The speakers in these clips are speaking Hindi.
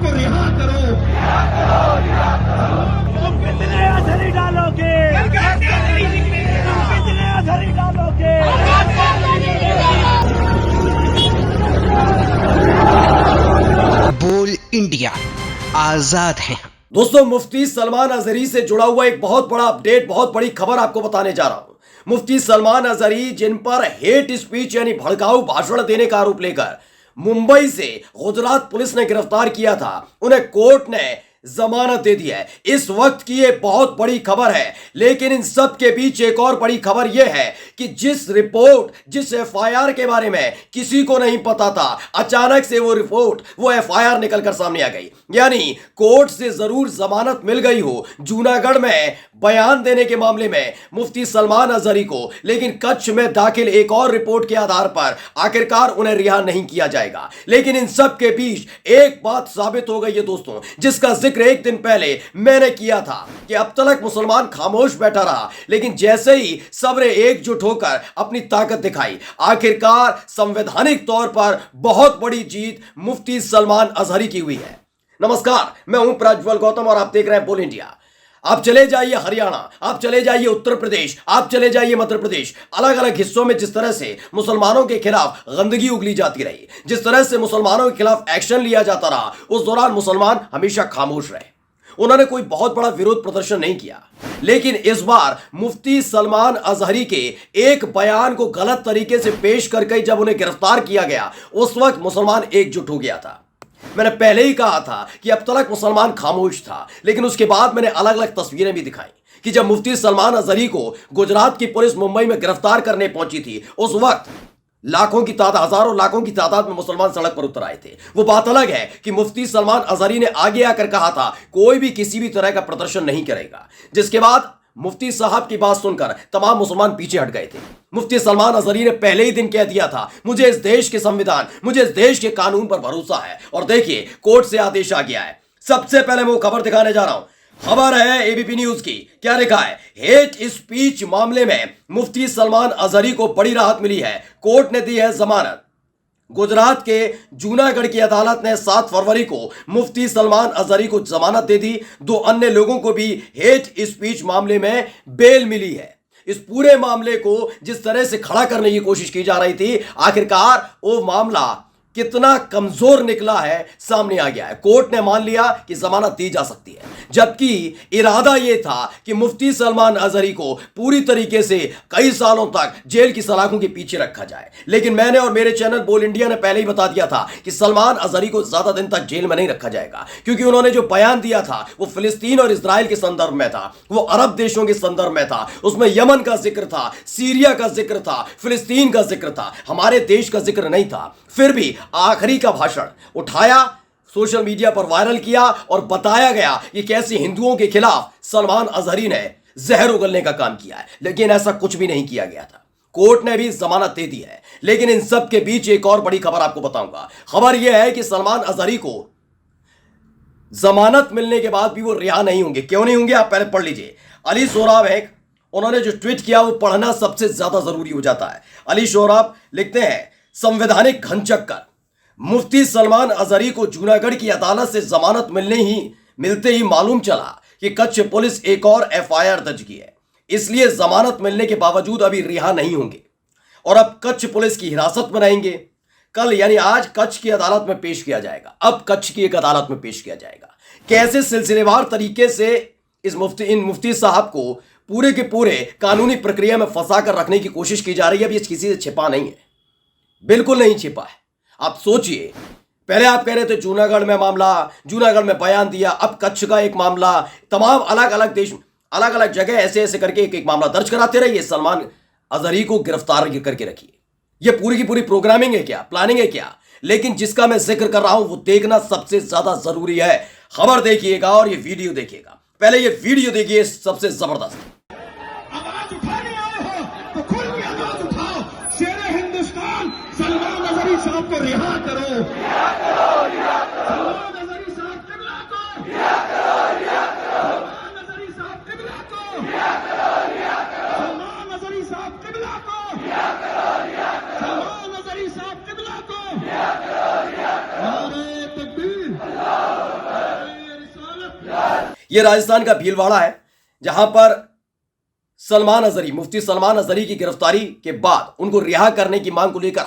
को रिहा करो। तुम कितने असली डालोगे? तुम कितने असली डालोगे? बोल इंडिया, आजाद है। दोस्तों, मुफ्ती सलमान अजहरी से जुड़ा हुआ एक बहुत बड़ा अपडेट, बहुत बड़ी खबर आपको बताने जा रहा हूं। मुफ्ती सलमान अजहरी, जिन पर हेट स्पीच यानी भड़काऊ भाषण देने का आरोप लेकर मुंबई से गुजरात पुलिस ने गिरफ्तार किया था, उन्हें कोर्ट ने जमानत दे दी है। इस वक्त की ये बहुत बड़ी खबर है, लेकिन इन सब के बीच एक और बड़ी खबर यह है कि जिस रिपोर्ट, जिस एफआईआर के बारे में किसी को नहीं पता था, अचानक से वो रिपोर्ट, वो एफआईआर निकलकर सामने आ गई। यानी कोर्ट से जरूर जमानत मिल गई हो जूनागढ़ में बयान देने के मामले में मुफ्ती सलमान अजहरी को, लेकिन कच्छ में दाखिल एक और रिपोर्ट के आधार पर आखिरकार उन्हें रिहा नहीं किया जाएगा। लेकिन इन सब के बीच एक बात साबित हो गई है दोस्तों, जिसका जिक्र एक दिन पहले मैंने किया था कि अब तक मुसलमान खामोश बैठा रहा, लेकिन जैसे ही सबने एकजुट होकर अपनी ताकत दिखाई, आखिरकार संवैधानिक तौर पर बहुत बड़ी जीत मुफ्ती सलमान अजहरी की हुई है। नमस्कार, मैं हूं प्रज्वल गौतम और आप देख रहे हैं बोल इंडिया। आप चले जाइए हरियाणा, आप चले जाइए उत्तर प्रदेश, आप चले जाइए मध्य प्रदेश, अलग अलग हिस्सों में जिस तरह से मुसलमानों के खिलाफ गंदगी उगली जाती रही, जिस तरह से मुसलमानों के खिलाफ एक्शन लिया जाता रहा, उस दौरान मुसलमान हमेशा खामोश रहे। उन्होंने कोई बहुत बड़ा विरोध प्रदर्शन नहीं किया। लेकिन इस बार मुफ्ती सलमान अजहरी के एक बयान को गलत तरीके से पेश करके जब उन्हें गिरफ्तार किया गया, उस वक्त मुसलमान एकजुट हो गया था। मैंने पहले ही कहा था कि अब तक मुसलमान खामोश था, लेकिन उसके बाद मैंने अलग अलग तस्वीरें भी दिखाई कि जब मुफ्ती सलमान अजहरी को गुजरात की पुलिस मुंबई में गिरफ्तार करने पहुंची थी, उस वक्त लाखों की तादाद, हजारों लाखों की तादाद में मुसलमान सड़क पर उतर आए थे। वो बात अलग है कि मुफ्ती सलमान अजहरी ने आगे आकर कहा था कोई भी किसी भी तरह का प्रदर्शन नहीं करेगा, जिसके बाद मुफ्ती साहब की बात सुनकर तमाम मुसलमान पीछे हट गए थे। मुफ्ती सलमान अजहरी ने पहले ही दिन कह दिया था, मुझे इस देश के संविधान, मुझे इस देश के कानून पर भरोसा है। और देखिए, कोर्ट से आदेश आ गया है। सबसे पहले मैं वो खबर दिखाने जा रहा हूं। खबर है एबीपी न्यूज की। क्या लिखा है? हेट स्पीच मामले में मुफ्ती सलमान अजहरी को बड़ी राहत मिली है, कोर्ट ने दी है जमानत। गुजरात के जूनागढ़ की अदालत ने 7 फरवरी को मुफ्ती सलमान अजहरी को जमानत दे दी। 2 अन्य लोगों को भी हेट स्पीच मामले में बेल मिली है। इस पूरे मामले को जिस तरह से खड़ा करने की कोशिश की जा रही थी, आखिरकार वो मामला कितना कमजोर निकला है सामने आ गया है। कोर्ट ने मान लिया कि जमानत दी जा सकती है, जबकि इरादा यह था कि मुफ्ती सलमान अजहरी को पूरी तरीके से कई सालों तक जेल की सलाखों के पीछे रखा जाए। लेकिन मैंने और मेरे चैनल बोल इंडिया ने पहले ही बता दिया था कि सलमान अजहरी को ज्यादा दिन तक जेल में नहीं रखा जाएगा, क्योंकि उन्होंने जो बयान दिया था वो फिलिस्तीन और इजराइल के संदर्भ में था, वो अरब देशों के संदर्भ में था। उसमें यमन का जिक्र था, सीरिया का जिक्र था, फिलिस्तीन का जिक्र था, हमारे देश का जिक्र नहीं था। फिर भी आखिरी का भाषण उठाया, सोशल मीडिया पर वायरल किया और बताया गया कि कैसे हिंदुओं के खिलाफ सलमान अजहरी ने जहर उगलने का काम किया है। लेकिन ऐसा कुछ भी नहीं किया गया था। कोर्ट ने भी जमानत दे दी है। लेकिन इन सब के बीच एक और बड़ी खबर आपको बताऊंगा। खबर यह है कि सलमान अजहरी को जमानत मिलने के बाद भी वो रिहा नहीं होंगे। क्यों नहीं होंगे, आप पहले पढ़ लीजिए। अली सोहराब है, उन्होंने जो ट्वीट किया वो पढ़ना सबसे ज्यादा जरूरी हो जाता है। अली सोहराब लिखते हैं, संवैधानिक घनचक्कर, मुफ्ती सलमान अजहरी को जूनागढ़ की अदालत से जमानत मिलते ही मालूम चला कि कच्छ पुलिस एक और एफआईआर दर्ज की है, इसलिए जमानत मिलने के बावजूद अभी रिहा नहीं होंगे और अब कच्छ पुलिस की हिरासत में रहेंगे। कल यानी आज कच्छ की अदालत में पेश किया जाएगा। अब कच्छ की एक अदालत में पेश किया जाएगा। कैसे सिलसिलेवार तरीके से इन मुफ्ती साहब को पूरे के पूरे कानूनी प्रक्रिया में फंसा कर रखने की कोशिश की जा रही है। अब ये किसी से छिपा नहीं है, बिल्कुल नहीं छिपा है। आप सोचिए, पहले आप कह रहे थे जूनागढ़ में मामला, जूनागढ़ में बयान दिया, अब कच्छ का एक मामला, तमाम अलग अलग देश, अलग अलग जगह ऐसे ऐसे करके एक एक मामला दर्ज कराते रहिए। सलमान अजहरी को गिरफ्तार करके रखिए। ये पूरी की पूरी प्रोग्रामिंग है क्या, प्लानिंग है क्या? लेकिन जिसका मैं जिक्र कर रहा हूं वो देखना सबसे ज्यादा जरूरी है। खबर देखिएगा और ये वीडियो देखिएगा। पहले ये वीडियो देखिए, सबसे जबरदस्त। आवाज उठाने आए हो तो खुल के आवाज उठाओ। शेरे हिंदुस्तान सलमान अजहरी साहब को रिहा करो। सलमान अजहरी साहब किबला को रिहा करो। सलमान अजहरी साहब किबला को रिहा करो। सलमान अजहरी साहब किबला को रिहा करो। सलमान अजहरी साहब किबला को रिहा करो। नारे तकबीर, अल्लाहू ये राजस्थान का भीलवाड़ा है, जहां पर सलमान अजहरी, मुफ्ती सलमान अजहरी की गिरफ्तारी के बाद उनको रिहा करने की मांग को लेकर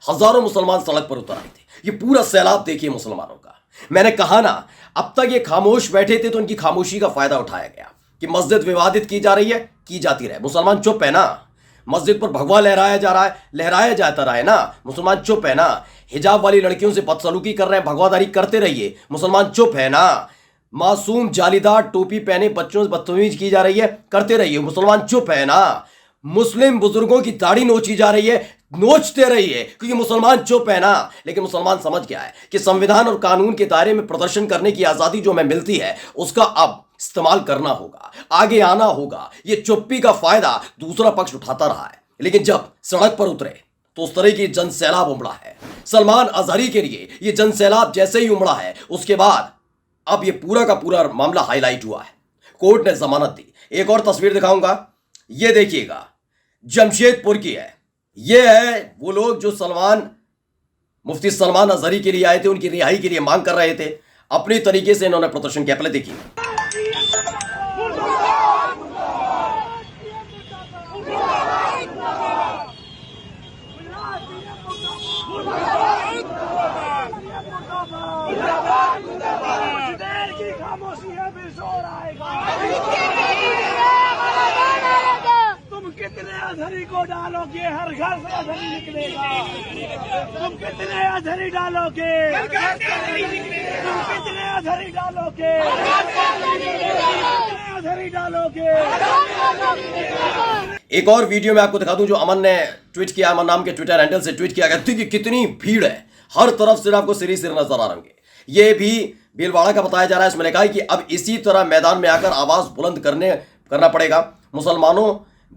हजारों मुसलमान सड़क पर उतर आए थे। ये पूरा सैलाब देखिए मुसलमानों का। मैंने कहा ना, अब तक ये खामोश बैठे थे तो उनकी खामोशी का फायदा उठाया गया कि मस्जिद विवादित की जा रही है, की जाती रहे, मुसलमान चुप है ना। मस्जिद पर भगवा लहराया जा रहा है, लहराया जाता रहा है ना, मुसलमान चुप है ना। हिजाब वाली लड़कियों से बदसलूकी कर रहे हैं, भगवादारी करते रहिए, मुसलमान चुप है ना। मासूम जालीदार टोपी पहने बच्चों से बदतमीज की जा रही है, करते रहिए, मुसलमान चुप है ना। मुस्लिम बुजुर्गों की दाढ़ी नोची जा रही है, नोचते रहिए, क्योंकि मुसलमान चुप है ना। लेकिन मुसलमान समझ गया है कि संविधान और कानून के दायरे में प्रदर्शन करने की आजादी जो हमें मिलती है, उसका अब इस्तेमाल करना होगा, आगे आना होगा। ये चुप्पी का फायदा दूसरा पक्ष उठाता रहा है, लेकिन जब सड़क पर उतरे तो उस तरह की जन सैलाब उमड़ा है। सलमान अजहरी के लिए ये जन सैलाब जैसे ही उमड़ा है, उसके बाद अब ये पूरा का पूरा मामला हाईलाइट हुआ है। कोर्ट ने जमानत दी। एक और तस्वीर दिखाऊंगा, ये देखिएगा, जमशेदपुर की है। ये है वो लोग जो मुफ्ती सलमान अजहरी के लिए आए थे, उनकी रिहाई के लिए मांग कर रहे थे। अपनी तरीके से इन्होंने प्रदर्शन किया। पहले देखिए। तुम कितने अजहरी को डालोगे, हर घर से अजहरी निकलेगा। तुम कितने अजहरी डालोगे, तुम कितने अजहरी डालोगे, कितने अजहरी डालोगे। एक और वीडियो में आपको दिखा दूं जो अमन ने ट्वीट किया, अमन नाम के ट्विटर हैंडल से ट्वीट किया गया कि कितनी भीड़ है, हर तरफ से आपको सिर नजर आ रहे होंगे। ये भी भीलवाड़ा का बताया जा रहा है। इसमें लिखा है कि अब इसी तरह मैदान में आकर आवाज बुलंद करना पड़ेगा। मुसलमानों,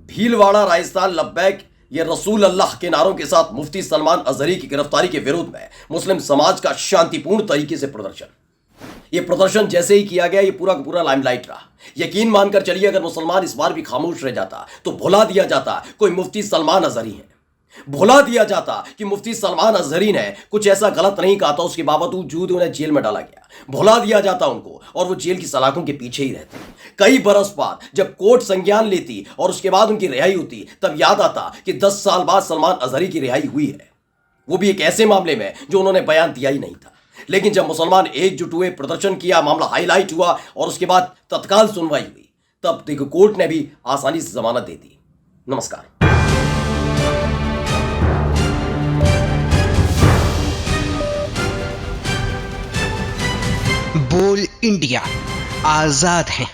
भीलवाड़ा राजस्थान लब्बैक ये रसूल अल्लाह के नारों के साथ मुफ्ती सलमान अजहरी की गिरफ्तारी के विरोध में मुस्लिम समाज का शांतिपूर्ण तरीके से प्रदर्शन। ये प्रदर्शन जैसे ही किया गया, ये पूरा का पूरा लाइमलाइट रहा। यकीन मानकर चलिए, अगर मुसलमान इस बार भी खामोश रह जाता तो भुला दिया जाता कोई मुफ्ती सलमान अजहरी है, भुला दिया जाता कि मुफ्ती सलमान अजहरी ने कुछ ऐसा गलत नहीं कहा था, उसके बावजूद उन्हें जेल में डाला गया। भुला दिया जाता उनको और वो जेल की सलाखों के पीछे ही रहते। कई बरस बाद जब कोर्ट संज्ञान लेती और उसके बाद उनकी रिहाई होती, तब याद आता कि 10 साल बाद सलमान अजहरी की रिहाई हुई है, वो भी एक ऐसे मामले में जो उन्होंने बयान दिया ही नहीं था। लेकिन जब मुसलमान एकजुट हुए, प्रदर्शन किया, मामला हाईलाइट हुआ और उसके बाद तत्काल सुनवाई हुई, तब देखो कोर्ट ने भी आसानी से जमानत दे दी। नमस्कार। बोल इंडिया, आजाद है।